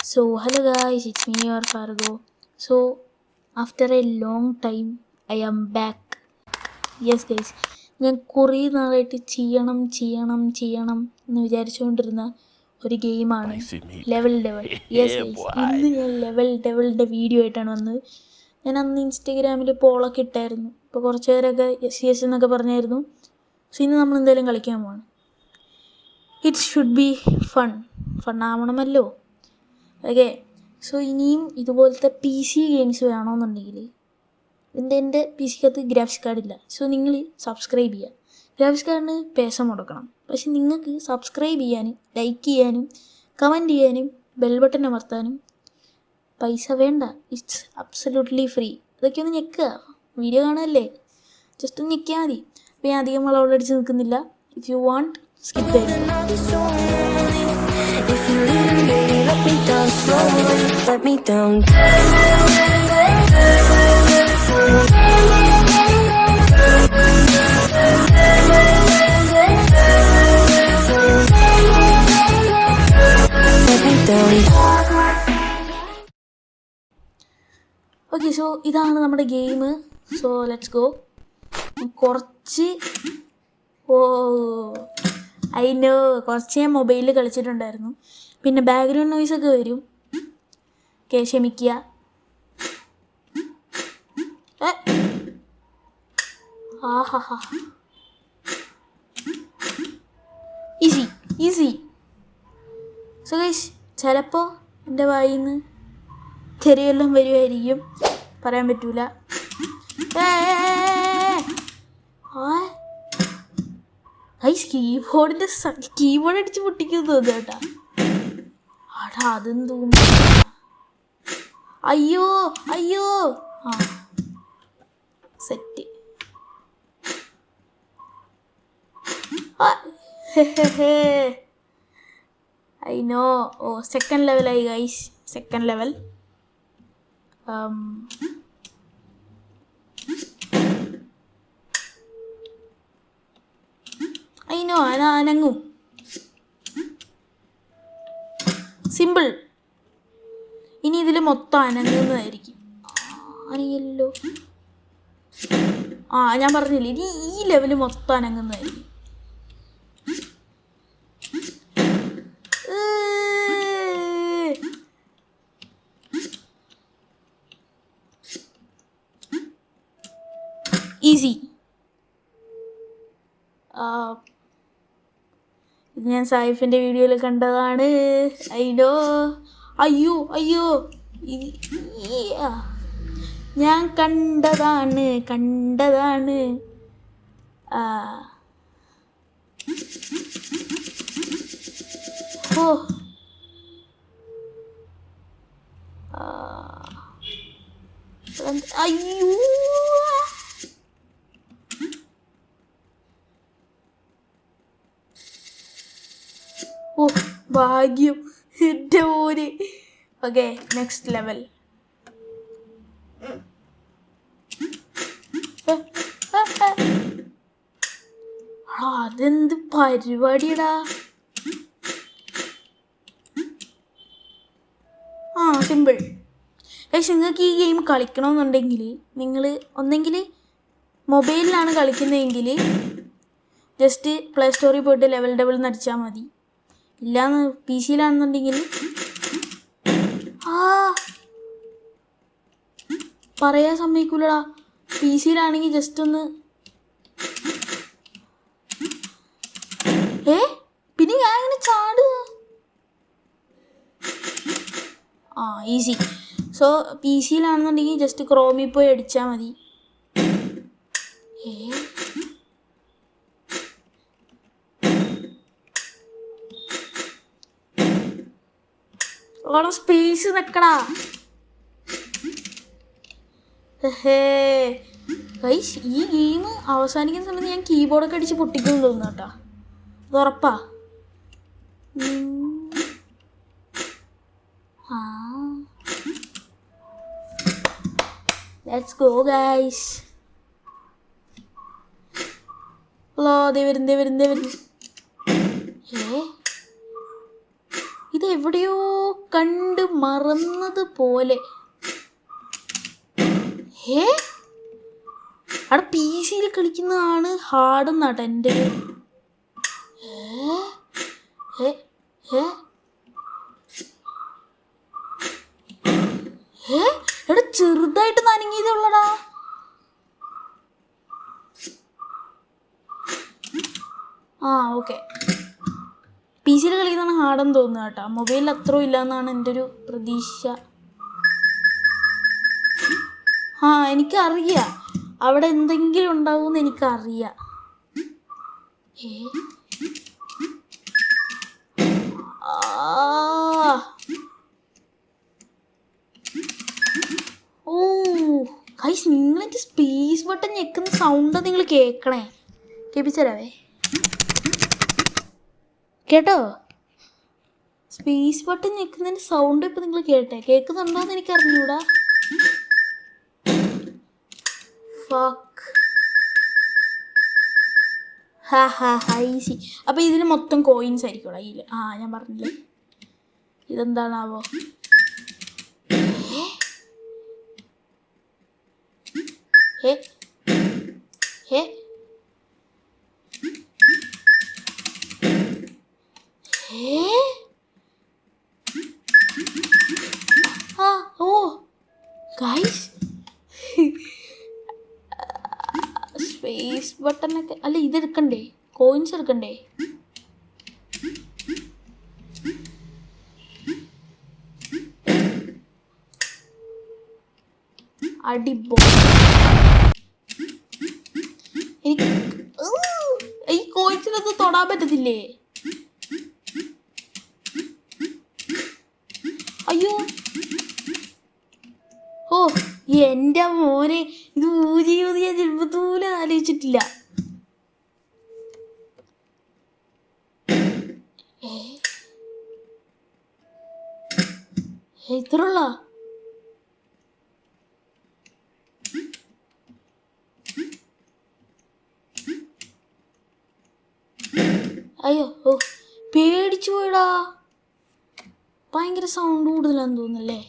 So hello guys, it's me your Fargo. So after a long time I am back. Yes guys, ഞാൻ കുറേ നാളായിട്ട് ചെയ്യണം എന്ന് വിചാരിച്ചുകൊണ്ടിരുന്ന ഒരു ഗെയിമാണ് ലെവൽ ഡെവൽ. യെസ് ഗൈസ്, ഇന്ന് ഞാൻ ലെവൽ ഡെവലിൻ്റെ വീഡിയോ ആയിട്ടാണ് വന്നത്. ഞാൻ അന്ന് ഇൻസ്റ്റഗ്രാമിൽ പോളൊക്കെ ഇട്ടായിരുന്നു. ഇപ്പോൾ കുറച്ച് പേരൊക്കെ യെസ് എന്നൊക്കെ പറഞ്ഞായിരുന്നു. സോ ഇന്ന് നമ്മൾ എന്തായാലും കളിക്കാൻ പോവാണ്. ഇറ്റ് ഷുഡ് ബി ഫൺ ആവണമല്ലോ. ഓക്കെ, സോ ഇനിയും ഇതുപോലത്തെ പി സി ഗെയിംസ് വേണമെന്നുണ്ടെങ്കിൽ എൻ്റെ പി സിക്കകത്ത് ഗ്രാഫിക്സ് കാർഡില്ല. സോ നിങ്ങൾ സബ്സ്ക്രൈബ് ചെയ്യുക. ഗ്രാഫിക്സ് കാർഡിന് പൈസ മുടക്കണം, പക്ഷെ നിങ്ങൾക്ക് സബ്സ്ക്രൈബ് ചെയ്യാനും ലൈക്ക് ചെയ്യാനും കമൻറ്റ് ചെയ്യാനും ബെൽ ബട്ടൺ അമർത്താനും പൈസ വേണ്ട. It's absolutely free. അതൊക്കെ ഒന്ന് ഞെക്കുക. വീഡിയോ കാണുമല്ലേ, ജസ്റ്റ് ഒന്ന് ഞെക്കിയാൽ മതി. അപ്പോൾ ഞാൻ അധികം വളവളടിച്ച് നിൽക്കുന്നില്ല. If you want skip the video. If you leave, baby, let me down slowly, let me down. Let me down. Okay, so ഇതാണ് നമ്മുടെ ഗെയിം. So let's go. കുറച്ച് കുറച്ച് ഞാൻ മൊബൈലിൽ കളിച്ചിട്ടുണ്ടായിരുന്നു. പിന്നെ ബാക്ക്ഗ്രൗണ്ട് നോയ്സൊക്കെ വരും. ഓക്കെ, ക്ഷമിക്കുക. ആഹാ, ഈസി. സോ ഗൈസ്, ചിലപ്പോൾ എൻ്റെ വായിൽ നിന്ന് ചെറിയെല്ലാം വരുമായിരിക്കും, പറയാൻ പറ്റൂല. കീബോർഡ് അടിച്ച് പൊട്ടിക്കുന്നു തോന്നുന്നു കേട്ടാ. അതും തോന്നുന്നു. അയ്യോ ആ സെറ്റ്. I know. സെക്കൻഡ് ലെവലായി ഗൈസ്, സെക്കൻഡ് ലെവൽ. അയ്യോ, അനങ്ങും. സിമ്പിൾ. ഇനി ഇതിൽ മൊത്തം അനങ്ങുന്നതായിരിക്കും. അനങ്ങല്ലോ. ഞാൻ പറഞ്ഞില്ലേ, ഇനി ഈ ലെവല് മൊത്തം അനങ്ങുന്നതായിരിക്കും. ഈസി. ഇത് ഞാൻ സായിഫിൻ്റെ വീഡിയോയിൽ കണ്ടതാണ്. അയ്യോ ഞാൻ കണ്ടതാണ്. അയ്യോ, ഭാഗ്യം എൻ്റെ മോന്. Okay, next level. അതെന്ത് പരിപാടിയടാ. സിമ്പിൾ. പക്ഷെ നിങ്ങൾക്ക് ഈ ഗെയിം കളിക്കണമെന്നുണ്ടെങ്കിൽ നിങ്ങൾ ഒന്നെങ്കിൽ മൊബൈലിലാണ് കളിക്കുന്നതെങ്കിൽ ജസ്റ്റ് പ്ലേ സ്റ്റോറിൽ പോയിട്ട് ലെവൽ ഡബിൾ നടിച്ചാൽ മതി. ഇല്ലാന്ന് പി സിയിലാണെന്നുണ്ടെങ്കിൽ പറയാൻ സമ്മതിക്കൂലടാ. പി സിയിലാണെങ്കിൽ ജസ്റ്റ് ഒന്ന് പിന്നെ ഞാൻ ഇങ്ങനെ ചാടുക. ഈസി. സോ പി സിയിലാണെന്നുണ്ടെങ്കിൽ ജസ്റ്റ് ക്രോമിൽ പോയി അടിച്ചാൽ മതി. ഓണം സ്പേസ് നിൽക്കടാ. ഗൈസ്, ഈ ഗെയിം അവസാനിക്കുന്ന സമയത്ത് ഞാൻ കീബോർഡൊക്കെ അടിച്ച് പൊട്ടിക്കുന്നു തോന്നുന്നു കേട്ടോ. അത് ഉറപ്പാ. Let's go guys. ദേ വരുന്നു. ഇത് എവിടെയോ കണ്ട് മറന്നതുപോലെ. അവിടെ PC കളിക്കുന്നതാണ് ഹാർഡ് നടൻ്റെ. എടാ ചെറുതായിട്ട് നനങ്ങിയതേ ഉള്ളടാ. ഓക്കെ. PC കളിക്കുന്നതാണ് ഹാർഡെന്ന് തോന്നുന്നു കേട്ടോ. മൊബൈലിൽ അത്രയും ഇല്ലയെന്നാണ് എൻ്റെ ഒരു പ്രതീക്ഷ. എനിക്കറിയാം അവിടെ എന്തെങ്കിലും ഉണ്ടാവുമെന്ന് എനിക്കറിയാം. ഗൈസ്, നിങ്ങളെൻ്റെ സ്പേസ് ബട്ടൺ ഞെക്കുന്ന സൗണ്ട് നിങ്ങൾ കേൾക്കണേ. കേൾപ്പിച്ചരാവേ. കേട്ടോ? സ്പേസ് ബട്ടൺ ഞെക്കുന്നതിൻ്റെ സൗണ്ട് ഇപ്പം നിങ്ങൾ കേൾക്കുന്നുണ്ടോ എന്ന് എനിക്ക് അറിഞ്ഞൂടാ. ഈസി. അപ്പം ഇതിന് മൊത്തം കോയിൻസ് ആയിരിക്കും ഇതിൽ. ഞാൻ പറഞ്ഞില്ലേ. ഇതെന്താണാവോ? ഗൈസ്, സ്പേസ് ബട്ടണൊക്കെ അല്ല, ഇതെടുക്കണ്ടേ? കോയിൻസ് എടുക്കണ്ടേ? അടിപൊളി. എനിക്ക് ഈ കോയിൻസിനൊന്നും തൊടാൻ പറ്റത്തില്ലേ? അയ്യോ, എൻ്റെ മോനെ, ഇത് ഊതി ഞാൻ ജന്മത്തൂലും ആലോചിച്ചിട്ടില്ല. ഇത്രയുള്ള അയ്യോ, പേടിച്ചു പോയടാ. ഭയങ്കര സൗണ്ട് കൂടുതലാന്ന് തോന്നുന്നല്ലേ.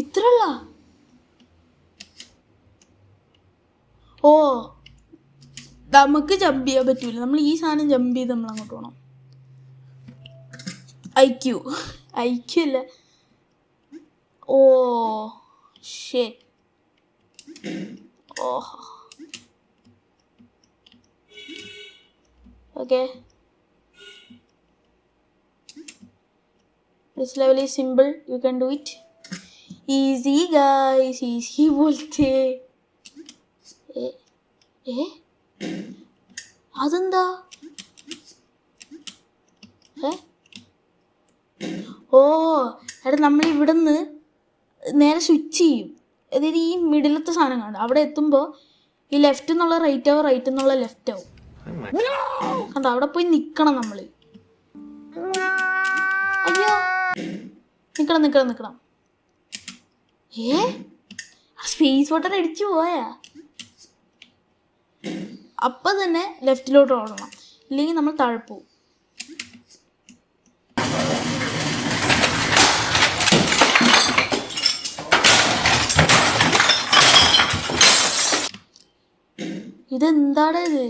ഇത്രയുള്ള നമുക്ക് ജമ്പ് ചെയ്യാൻ പറ്റൂല. നമ്മൾ ഈ സാധനം ജമ്പ് ചെയ്ത് നമ്മൾ അങ്ങോട്ട് പോകണം. ഐക്യു അല്ല. ഷെറ്റ്. Okay. This level is simple. You can do it. Easy guys. Easy बोलते. അതെന്താ? എടാ, നമ്മൾ ഇവിടുന്ന് നേരെ സ്വിച്ച് ചെയ്യും. അതായത് ഈ മിഡിലത്തെ സാധനം കാണും. അവിടെ എത്തുമ്പോൾ ഈ ലെഫ്റ്റ് എന്നുള്ള റൈറ്റ് ആവും, റൈറ്റ് എന്നുള്ള ലെഫ്റ്റ് ആവും. കണ്ടോ? അവിടെ പോയി നിൽക്കണം നമ്മൾ. അയ്യോ, നിക്കണം. സ്പേസ് ബട്ടൺ അടിച്ചു പോയാ. അപ്പം തന്നെ ലെഫ്റ്റിലോട്ട് ഓടണം, ഇല്ലെങ്കിൽ നമ്മൾ താഴെ പോവും. ഇതെന്താടാ ഇത്?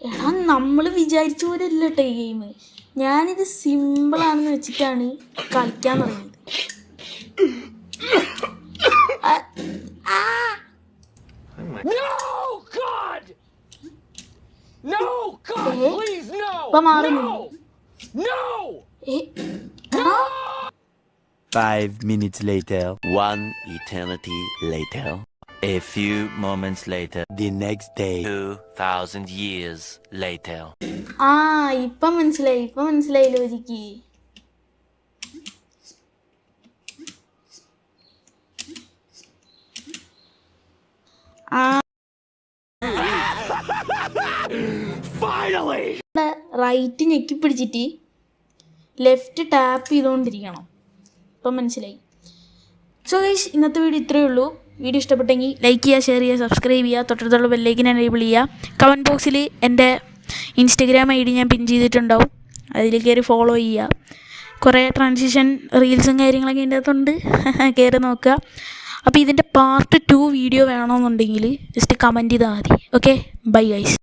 എടാ, നമ്മൾ വിചാരിച്ച പോലെ അല്ല കേട്ടോ ഈ ഗെയിം. ഞാനിത് സിമ്പിളാണെന്ന് വെച്ചിട്ടാണ് കളിക്കാൻ തുടങ്ങിയത്. ഇപ്പൊ മാറുന്നു. 5 minutes later. 1 eternity later. A few moments later. The next day. 2000 years later. ഇപ്പൊ മനസ്സിലായി ലോജിക്ക്. റൈറ്റ് ഞെക്കി പിടിച്ചിട്ട് ലെഫ്റ്റ് ടാപ്പ് ചെയ്തുകൊണ്ടിരിക്കണം. ഇപ്പം മനസ്സിലായി. സോ ഗൈസ്, ഇന്നത്തെ വീഡിയോ ഇത്രയേ ഉള്ളൂ. വീഡിയോ ഇഷ്ടപ്പെട്ടെങ്കിൽ ലൈക്ക് ചെയ്യുക, ഷെയർ ചെയ്യുക, സബ്സ്ക്രൈബ് ചെയ്യുക, തൊട്ടടുത്തുള്ള ബെല്ലൈക്കൻ എനേബിൾ ചെയ്യുക. കമൻറ്റ് ബോക്സിൽ എൻ്റെ ഇൻസ്റ്റഗ്രാം ID ഞാൻ പിൻ ചെയ്തിട്ടുണ്ടാവും, അതിൽ കയറി ഫോളോ ചെയ്യുക. കുറേ ട്രാൻസിഷൻ റീൽസും കാര്യങ്ങളൊക്കെ ഇതിൻ്റെ അകത്തുണ്ട്, കയറി നോക്കുക. അപ്പോൾ ഇതിൻ്റെ പാർട്ട് 2 വീഡിയോ വേണമെന്നുണ്ടെങ്കിൽ ജസ്റ്റ് കമൻറ്റ് ചെയ്താൽ മതി. Okay, bye guys.